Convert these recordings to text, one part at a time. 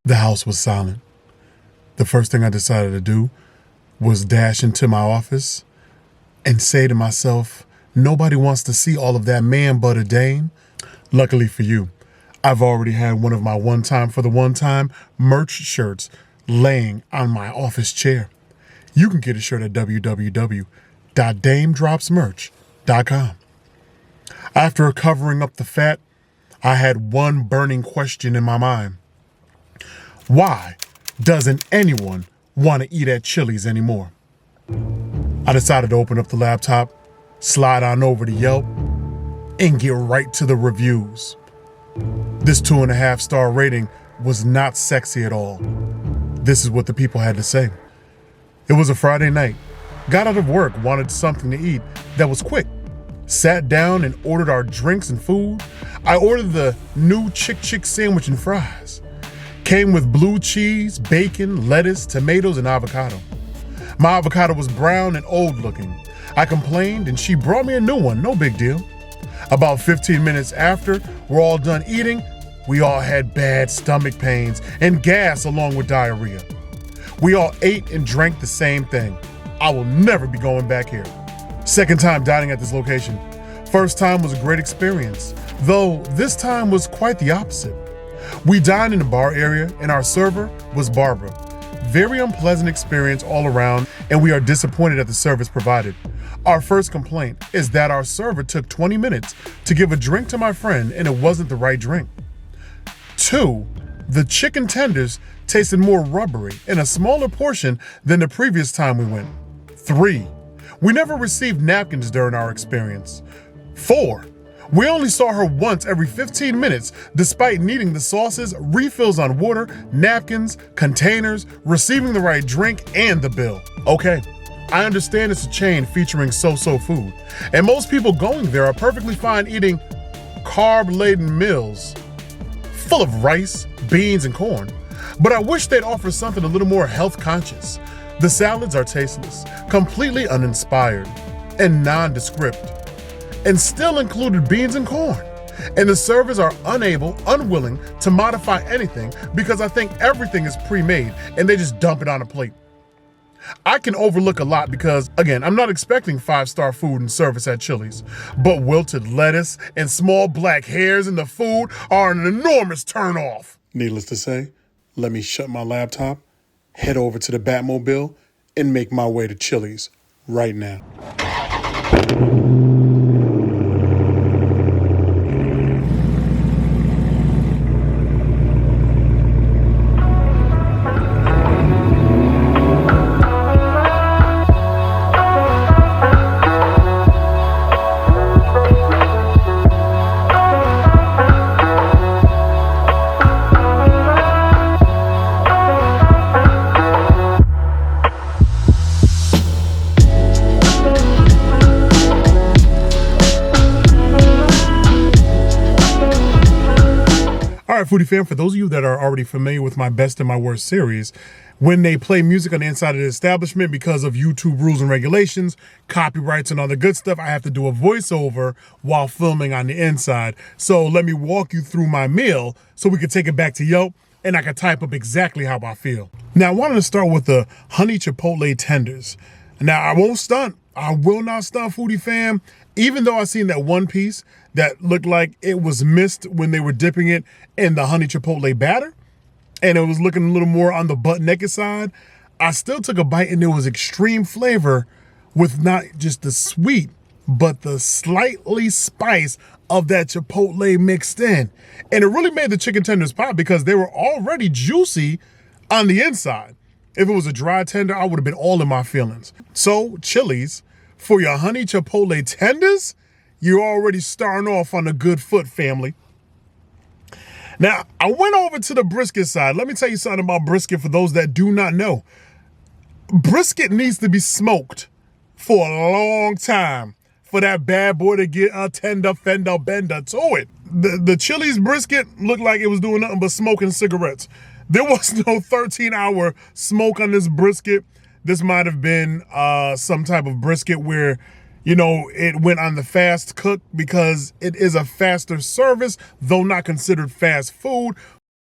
The house was silent. The first thing I decided to do was dash into my office and say to myself, nobody wants to see all of that man but a dame. Luckily for you, I've already had one of my one time for the one time merch shirts laying on my office chair. You can get a shirt at www.damedropsmerch.com. After covering up the fat, I had one burning question in my mind. Why doesn't anyone want to eat at Chili's anymore? I decided to open up the laptop, slide on over to Yelp, and get right to the reviews. This 2.5-star rating was not sexy at all. This is what the people had to say. It was a Friday night. Got out of work, wanted something to eat that was quick. Sat down and ordered our drinks and food. I ordered the new chick sandwich and fries. Came with blue cheese, bacon, lettuce, tomatoes, and avocado. My avocado was brown and old looking. I complained and she brought me a new one, no big deal. About 15 minutes after we're all done eating, we all had bad stomach pains and gas along with diarrhea. We all ate and drank the same thing. I will never be going back here. Second time dining at this location. First time was a great experience, though this time was quite the opposite. We dined in the bar area and our server was Barbara. Very unpleasant experience all around, and we are disappointed at the service provided. Our first complaint is that our server took 20 minutes to give a drink to my friend and it wasn't the right drink. 2, the chicken tenders tasted more rubbery in a smaller portion than the previous time we went. 3, we never received napkins during our experience. 4, we only saw her once every 15 minutes despite needing the sauces, refills on water, napkins, containers, receiving the right drink, and the bill. Okay, I understand it's a chain featuring so-so food, and most people going there are perfectly fine eating carb-laden meals full of rice, beans, and corn, but I wish they'd offer something a little more health-conscious. The salads are tasteless, completely uninspired, and nondescript, and still included beans and corn. And the servers are unwilling to modify anything because I think everything is pre-made and they just dump it on a plate. I can overlook a lot because, again, I'm not expecting 5-star food and service at Chili's, but wilted lettuce and small black hairs in the food are an enormous turnoff. Needless to say, let me shut my laptop, head over to the Batmobile, and make my way to Chili's right now. All right, Foodie fam, for those of you that are already familiar with my best and my worst series, when they play music on the inside of the establishment because of YouTube rules and regulations, copyrights and all the good stuff, I have to do a voiceover while filming on the inside. So let me walk you through my meal so we can take it back to Yelp and I can type up exactly how I feel. Now, I wanted to start with the honey chipotle tenders. Now, I won't stunt. I will not stunt, Foodie fam. Even though I seen that one piece that looked like it was missed when they were dipping it in the honey chipotle batter, and it was looking a little more on the butt naked side, I still took a bite and there was extreme flavor with not just the sweet, but the slightly spice of that chipotle mixed in. And it really made the chicken tenders pop because they were already juicy on the inside. If it was a dry tender, I would have been all in my feelings. So Chili's, for your honey chipotle tenders, you're already starting off on a good foot, family. Now, I went over to the brisket side. Let me tell you something about brisket for those that do not know. Brisket needs to be smoked for a long time for that bad boy to get a tender, fender, bender to it. The Chili's brisket looked like it was doing nothing but smoking cigarettes. There was no 13-hour smoke on this brisket. This might have been some type of brisket where, you know, it went on the fast cook because it is a faster service, though not considered fast food.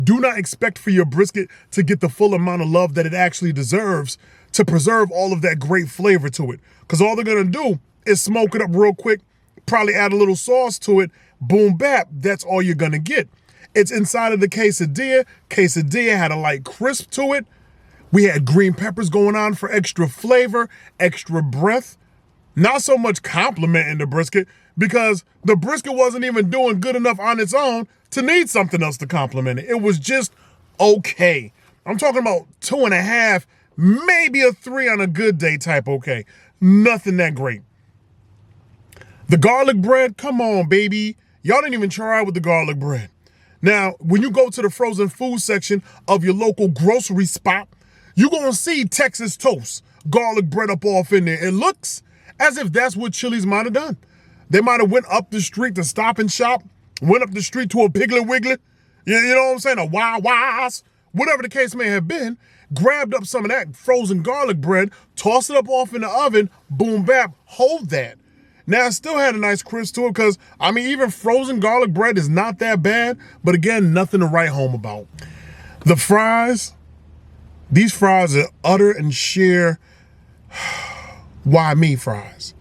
Do not expect for your brisket to get the full amount of love that it actually deserves to preserve all of that great flavor to it. Because all they're gonna do is smoke it up real quick, probably add a little sauce to it, boom, bap, that's all you're gonna get. It's inside of the quesadilla. Quesadilla had a light crisp to it. We had green peppers going on for extra flavor, extra breath. Not so much complimenting the brisket because the brisket wasn't even doing good enough on its own to need something else to compliment it. It was just okay. I'm talking about 2.5, maybe a 3 on a good day type okay. Nothing that great. The garlic bread, come on, baby. Y'all didn't even try with the garlic bread. Now, when you go to the frozen food section of your local grocery spot, you're gonna see Texas toast, garlic bread up off in there. It looks as if that's what Chili's might have done. They might have went up the street to Stop and Shop, went up the street to a Piggly Wiggly, you know what I'm saying, a Wawa's, whatever the case may have been, grabbed up some of that frozen garlic bread, tossed it up off in the oven, boom, bap, hold that. Now, it still had a nice crisp to it because, I mean, even frozen garlic bread is not that bad, but again, nothing to write home about. The fries, these fries are utter and sheer, why me fries?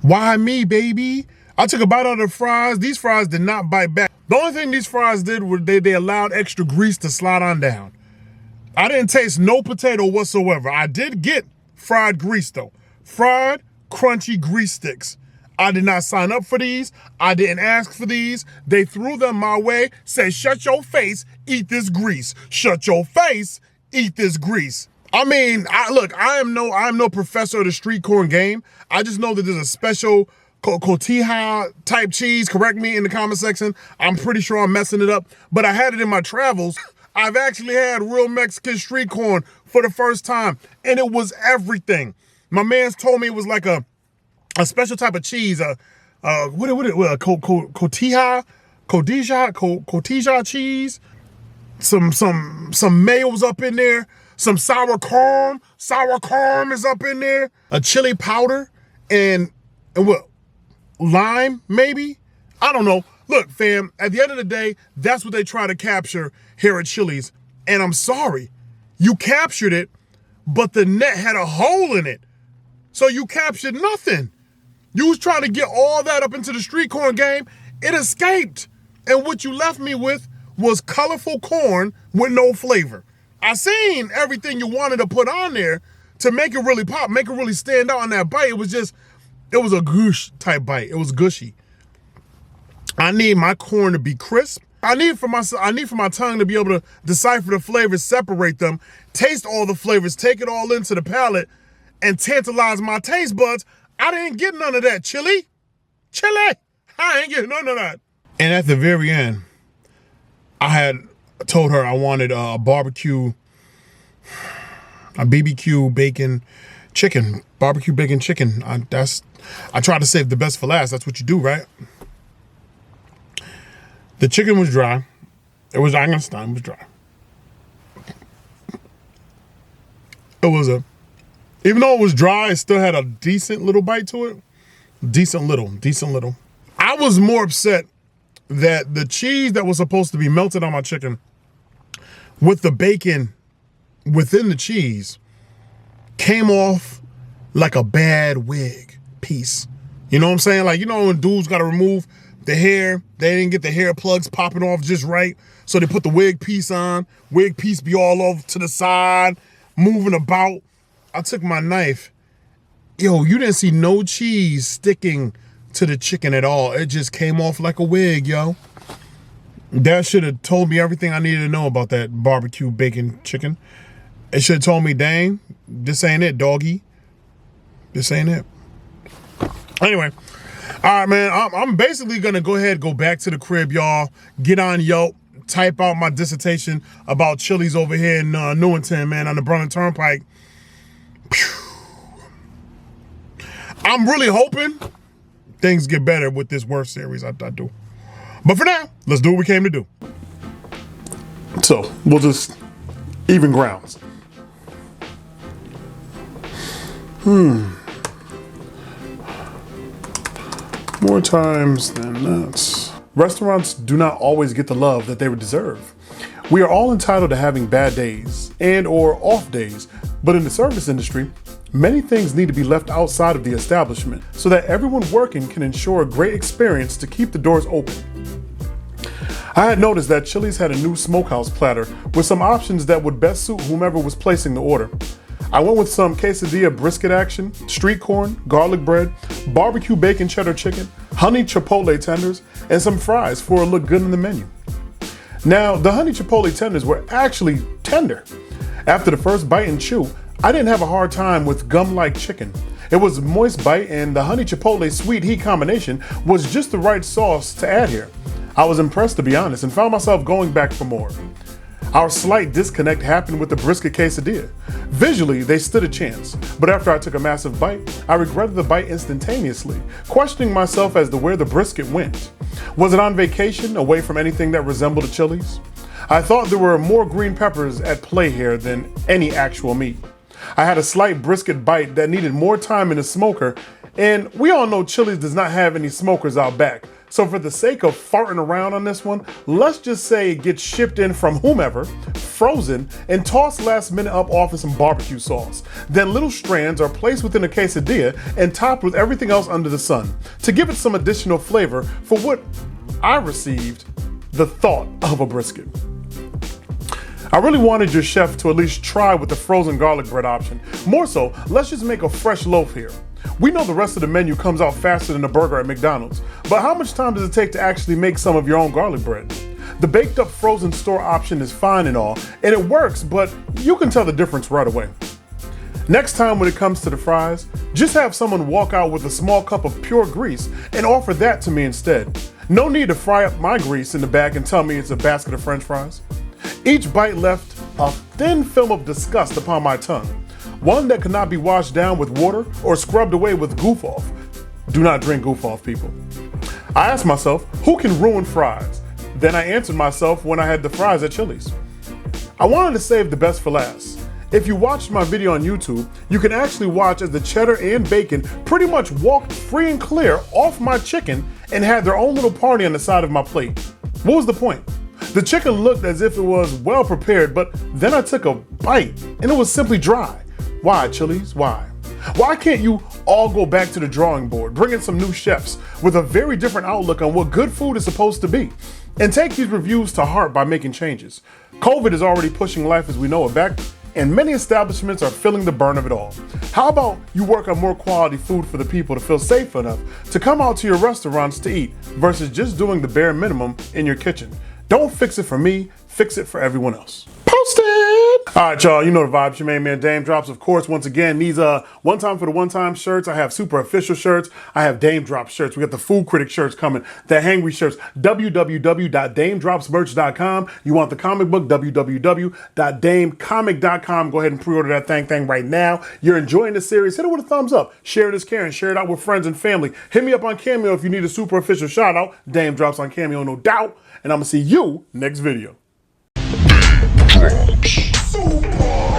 Why me, baby? I took a bite out of the fries. These fries did not bite back. The only thing these fries did was they allowed extra grease to slide on down. I didn't taste no potato whatsoever. I did get fried grease though. Fried, crunchy grease sticks. I did not sign up for these. I didn't ask for these. They threw them my way, said, shut your face, eat this grease. Shut your face, eat this grease. I mean, look, I am no professor of the street corn game. I just know that there's a special cotija type cheese. Correct me in the comment section. I'm pretty sure I'm messing it up, but I had it in my travels. I've actually had real Mexican street corn for the first time, and it was everything. My man's told me it was like a special type of cheese, cotija cheese. Some mayo's up in there. Some sour corn is up in there. A chili powder and what? Lime, maybe? I don't know. Look, fam, at the end of the day, that's what they try to capture here at Chili's. And I'm sorry, you captured it, but the net had a hole in it. So you captured nothing. You was trying to get all that up into the street corn game. It escaped. And what you left me with was colorful corn with no flavor. I seen everything you wanted to put on there to make it really pop, make it really stand out on that bite. It was a goosh type bite. It was gushy. I need my corn to be crisp. I need for my tongue to be able to decipher the flavors, separate them, taste all the flavors, take it all into the palate, and tantalize my taste buds. I didn't get none of that, Chili. I ain't getting none of that. And at the very end, I had told her I wanted a BBQ bacon chicken. Barbecue bacon chicken. I try to save the best for last. That's what you do, right? The chicken was dry. It was dry. Even though it was dry, it still had a decent little bite to it. Decent little. I was more upset that the cheese that was supposed to be melted on my chicken with the bacon within the cheese came off like a bad wig piece. You know what I'm saying? Like, you know when dudes got to remove the hair, they didn't get the hair plugs popping off just right, so they put the wig piece on. Wig piece be all over to the side, moving about. I took my knife. Yo, you didn't see no cheese sticking to the chicken at all. It just came off like a wig, yo. That should have told me everything I needed to know about that barbecue bacon chicken. It should have told me, dang, this ain't it, doggy. This ain't it. Anyway, all right, man, I'm basically going to go back to the crib, y'all. Get on Yelp, type out my dissertation about Chili's over here in Newington, man, on the Brunner Turnpike. I'm really hoping things get better with this worst series. I do. But for now, let's do what we came to do. So we'll just even grounds. More times than not. Restaurants do not always get the love that they would deserve. We are all entitled to having bad days and or off days, but in the service industry, many things need to be left outside of the establishment so that everyone working can ensure a great experience to keep the doors open. I had noticed that Chili's had a new smokehouse platter with some options that would best suit whomever was placing the order. I went with some quesadilla brisket action, street corn, garlic bread, barbecue bacon cheddar chicken, honey chipotle tenders, and some fries for a look good in the menu. Now, the honey chipotle tenders were actually tender. After the first bite and chew, I didn't have a hard time with gum-like chicken. It was a moist bite, and the honey chipotle sweet heat combination was just the right sauce to add here. I was impressed, to be honest, and found myself going back for more. Our slight disconnect happened with the brisket quesadilla. Visually, they stood a chance, but after I took a massive bite, I regretted the bite instantaneously, questioning myself as to where the brisket went. Was it on vacation, away from anything that resembled a Chili's? I thought there were more green peppers at play here than any actual meat. I had a slight brisket bite that needed more time in the smoker, and we all know Chili's does not have any smokers out back. So for the sake of farting around on this one, let's just say it gets shipped in from whomever, frozen, and tossed last minute up off of some barbecue sauce. Then little strands are placed within a quesadilla and topped with everything else under the sun to give it some additional flavor for what I received, the thought of a brisket. I really wanted your chef to at least try with the frozen garlic bread option. More so, let's just make a fresh loaf here. We know the rest of the menu comes out faster than a burger at McDonald's, but how much time does it take to actually make some of your own garlic bread? The baked up frozen store option is fine and all, and it works, but you can tell the difference right away. Next time when it comes to the fries, just have someone walk out with a small cup of pure grease and offer that to me instead. No need to fry up my grease in the bag and tell me it's a basket of French fries. Each bite left a thin film of disgust upon my tongue, one that could not be washed down with water or scrubbed away with goof off. Do not drink goof off, people. I asked myself, who can ruin fries? Then I answered myself when I had the fries at Chili's. I wanted to save the best for last. If you watched my video on YouTube, you can actually watch as the cheddar and bacon pretty much walked free and clear off my chicken and had their own little party on the side of my plate. What was the point? The chicken looked as if it was well prepared, but then I took a bite and it was simply dry. Why, Chili's? Why? Why can't you all go back to the drawing board, bring in some new chefs with a very different outlook on what good food is supposed to be, and take these reviews to heart by making changes? COVID is already pushing life as we know it back, and many establishments are feeling the burn of it all. How about you work on more quality food for the people to feel safe enough to come out to your restaurants to eat versus just doing the bare minimum in your kitchen? Don't fix it for me, fix it for everyone else. Post it! All right, y'all, you know the vibes. Your main man, Dame Drops. Of course, once again, these one time for the one-time shirts. I have super official shirts. I have Dame Drops shirts. We got the Food Critic shirts coming, the Hangry shirts, www.damedropsmerch.com. You want the comic book, www.damecomic.com. Go ahead and pre-order that thing right now. You're enjoying the series, hit it with a thumbs up. Share this caring. Share it out with friends and family. Hit me up on Cameo if you need a super official shout out. Dame Drops on Cameo, no doubt. And I'm going to see you next video. Super.